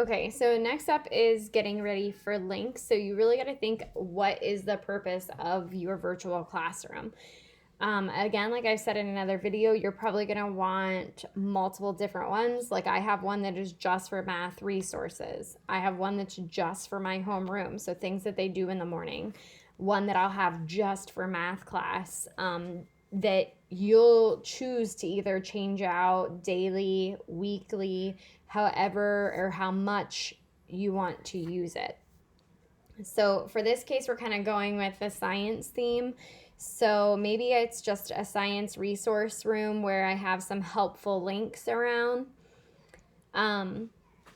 Okay, so next up is getting ready for links. So you really got to think, what is the purpose of your virtual classroom? Again, like I said in another video, you're probably going to want multiple different ones. Like I have one that is just for math resources. I have one that's just for my homeroom, so things that they do in the morning. One that I'll have just for math class, that you'll choose to either change out daily, weekly, however or how much you want to use it. So for this case, we're kind of going with the science theme. So maybe it's just a science resource room where I have some helpful links around.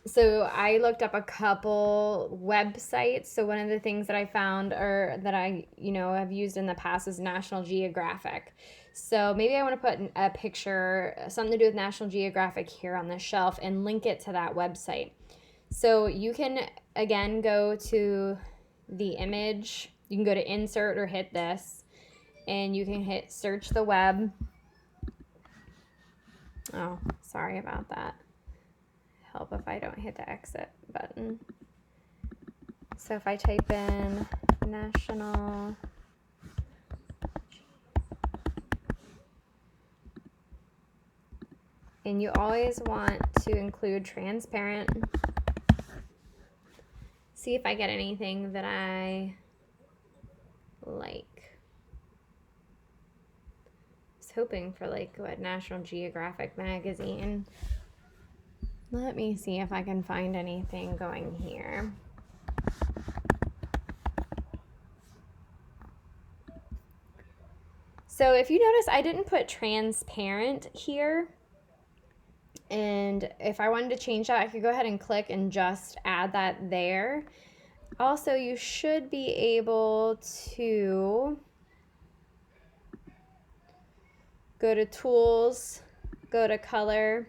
So I looked up a couple websites. So one of the things that I found, or that I, have used in the past, is National Geographic. So maybe I want to put a picture, something to do with National Geographic, here on the shelf and link it to that website. So you can, again, go to the image. You can go to insert or hit this, and you can hit search the web. Oh, sorry about that. Help if I don't hit the exit button. So if I type in national, and you always want to include transparent. See if I get anything that I like. I was hoping for like what National Geographic magazine. Let me see if I can find anything going here. So if you notice, I didn't put transparent here. And if I wanted to change that, I could go ahead and click and just add that there. Also, you should be able to go to tools, go to color,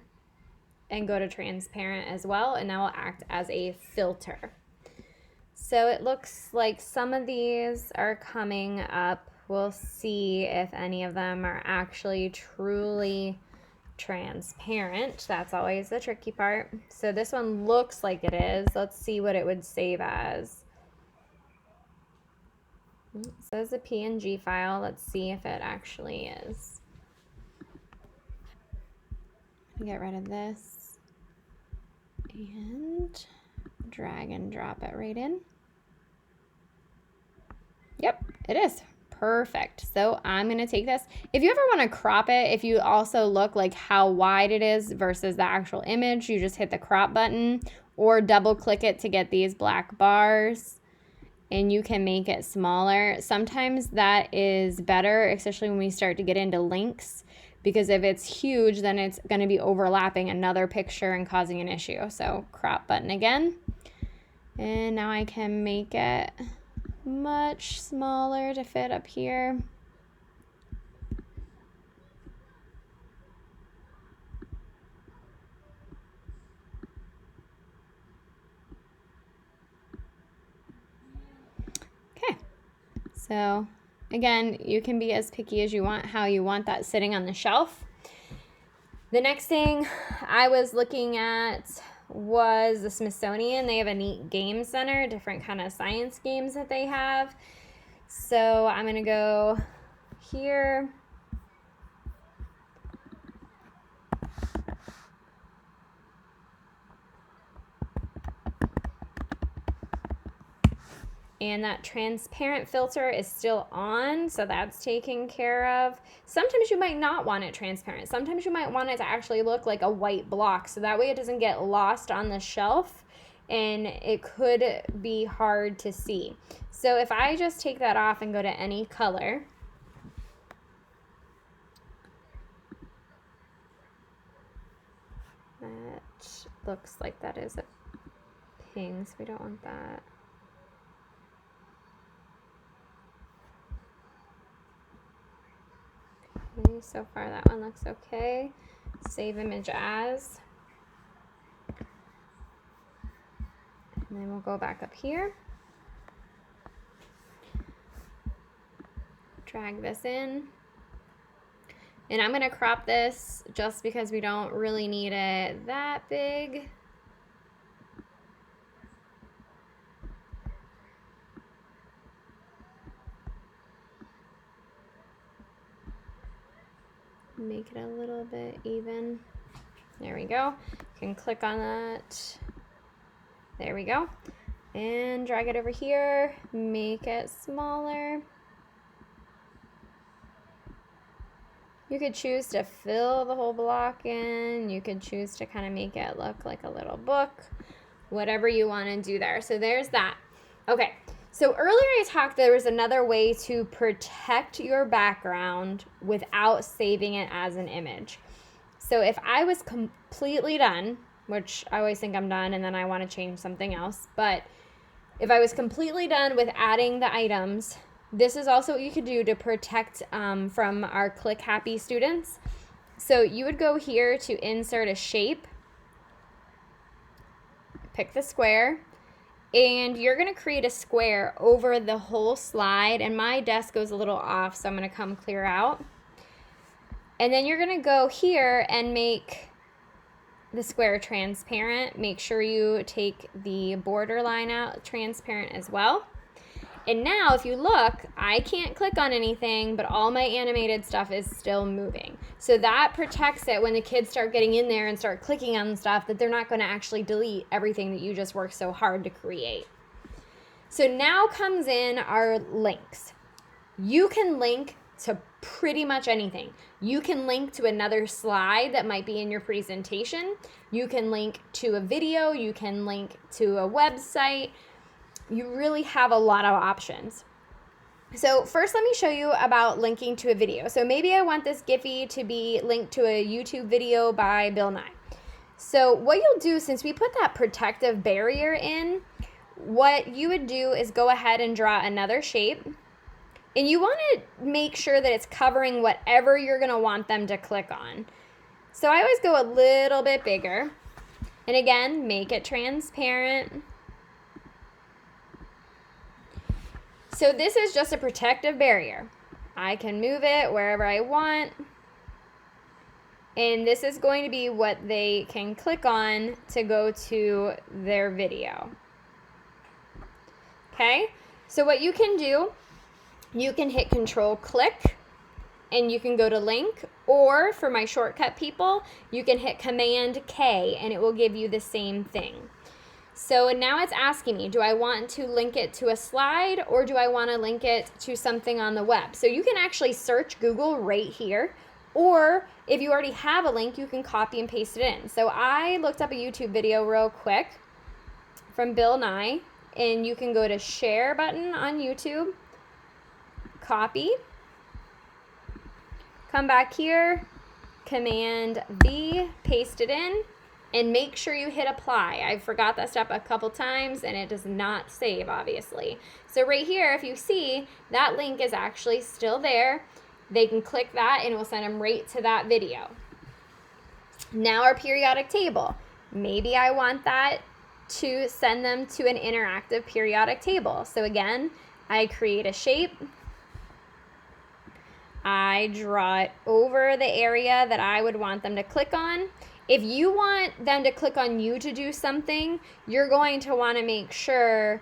and go to transparent as well, and that will act as a filter. So it looks like some of these are coming up. We'll see if any of them are actually truly transparent. That's always the tricky part. So this one looks like it is. Let's see what it would save as. It says a PNG file. Let's see if it actually is. Get rid of this and drag and drop it right in. Yep, it is. Perfect. So I'm going to take this. If you ever want to crop it, if you also look like how wide it is versus the actual image, you just hit the crop button or double click it to get these black bars, and you can make it smaller. Sometimes that is better, especially when we start to get into links, because if it's huge, then it's going to be overlapping another picture and causing an issue. So crop button again. And now I can make it much smaller to fit up here. Okay, so again, you can be as picky as you want, how you want that sitting on the shelf. The next thing I was looking at was the Smithsonian. They have a neat game center, different kind of science games that they have. So I'm gonna go here. And that transparent filter is still on, so that's taken care of. Sometimes you might not want it transparent. Sometimes you might want it to actually look like a white block, so that way it doesn't get lost on the shelf and it could be hard to see. So if I just take that off and go to any color, that looks like that is a ping, so we don't want that. Okay, so far that one looks okay. Save image as. And then we'll go back up here. Drag this in. And I'm going to crop this just because we don't really need it that big. make it a little bit even. There we go. You can click on that. There we go. And drag it over here, make it smaller. You could choose to fill the whole block in. You could choose to kind of make it look like a little book, whatever you want to do there. So there's that. Okay, so earlier I talked there was another way to protect your background without saving it as an image. So if I was completely done, which I always think I'm done and then I want to change something else, but if I was completely done with adding the items, this is also what you could do to protect from our Click Happy students. So you would go here to insert a shape, pick the square, and you're going to create a square over the whole slide. And my desk goes a little off, so I'm going to come clear out. And then you're going to go here and make the square transparent. Make sure you take the border line out transparent as well. And now if you look, I can't click on anything, but all my animated stuff is still moving. So that protects it when the kids start getting in there and start clicking on stuff, that they're not going to actually delete everything that you just worked so hard to create. So now comes in our links. You can link to pretty much anything. You can link to another slide that might be in your presentation. You can link to a video. You can link to a website. You really have a lot of options. So first, let me show you about linking to a video. So maybe I want this Giphy to be linked to a YouTube video by Bill Nye. So what you'll do, since we put that protective barrier in, what you would do is go ahead and draw another shape. And you want to make sure that it's covering whatever you're going to want them to click on. So I always go a little bit bigger. And again, make it transparent. So this is just a protective barrier. I can move it wherever I want. And this is going to be what they can click on to go to their video. Okay, so what you can do, you can hit Control click and you can go to link, or for my shortcut people, you can hit Command K and it will give you the same thing. So now it's asking me, do I want to link it to a slide or do I want to link it to something on the web? So you can actually search Google right here, or if you already have a link, you can copy and paste it in. So I looked up a YouTube video real quick from Bill Nye, and you can go to share button on YouTube, copy, come back here, Command V, paste it in, and make sure you hit apply. I forgot that step a couple times and it does not save, obviously. So right here, if you see, that link is actually still there. They can click that and it will send them right to that video. Now our periodic table. Maybe I want that to send them to an interactive periodic table. So again, I create a shape. I draw it over the area that I would want them to click on. If you want them to click on you to do something, you're going to want to make sure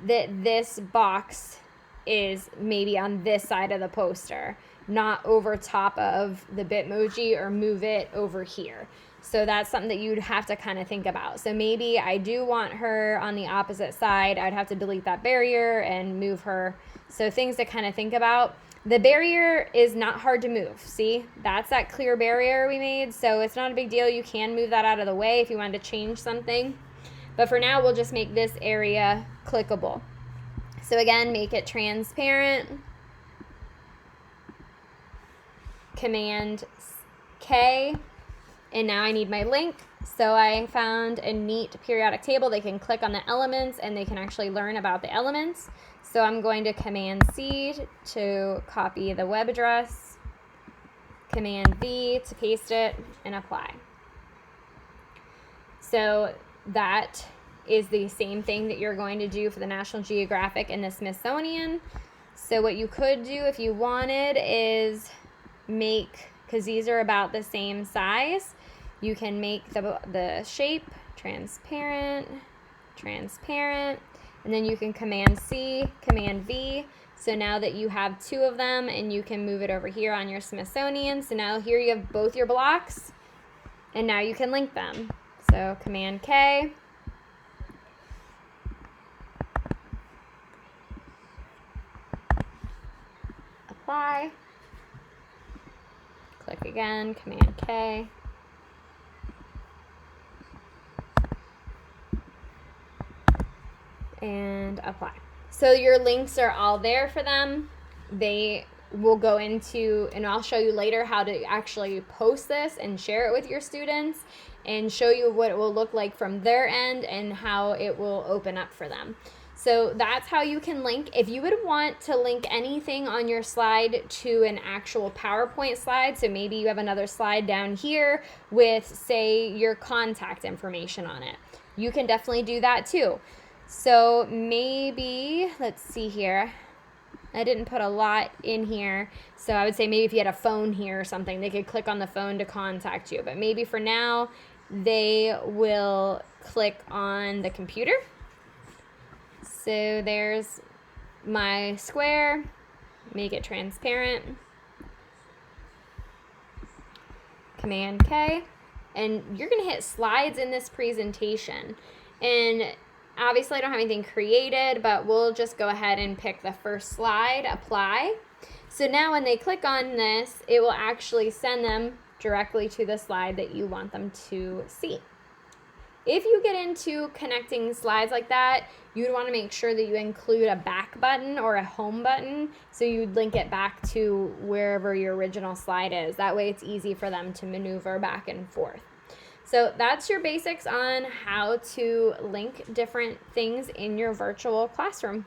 that this box is maybe on this side of the poster, not over top of the Bitmoji, or move it over here. So that's something that you'd have to kind of think about. So maybe I do want her on the opposite side. I'd have to delete that barrier and move her. So things to kind of think about. The barrier is not hard to move. See, that's that clear barrier we made. So it's not a big deal. You can move that out of the way if you wanted to change something. But for now, we'll just make this area clickable. So again, make it transparent. Command K. And now I need my link. So I found a neat periodic table. They can click on the elements and they can actually learn about the elements. So I'm going to Command C to copy the web address, Command V to paste it, and apply. So that is the same thing that you're going to do for the National Geographic and the Smithsonian. So what you could do if you wanted is make, because these are about the same size, you can make the shape transparent, transparent, and then you can Command C, Command V. So now that you have 2 of them, and you can move it over here on your Smithsonian. So now here you have both your blocks, and now you can link them. So Command K. Apply. Click again, Command K. And apply. So your links are all there for them. They will go into, and I'll show you later how to actually post this and share it with your students and show you what it will look like from their end and how it will open up for them. So that's how you can link. If you would want to link anything on your slide to an actual PowerPoint slide, so maybe you have another slide down here with, say, your contact information on it, you can definitely do that too. So maybe, let's see here. I didn't put a lot in here. So I would say maybe if you had a phone here or something, they could click on the phone to contact you. But maybe for now, they will click on the computer. So there's my square. Make it transparent. Command K. And you're going to hit slides in this presentation. And obviously, I don't have anything created, but we'll just go ahead and pick the first slide, apply. So now when they click on this, it will actually send them directly to the slide that you want them to see. If you get into connecting slides like that, you'd want to make sure that you include a back button or a home button, so you'd link it back to wherever your original slide is. That way it's easy for them to maneuver back and forth. So that's your basics on how to link different things in your virtual classroom.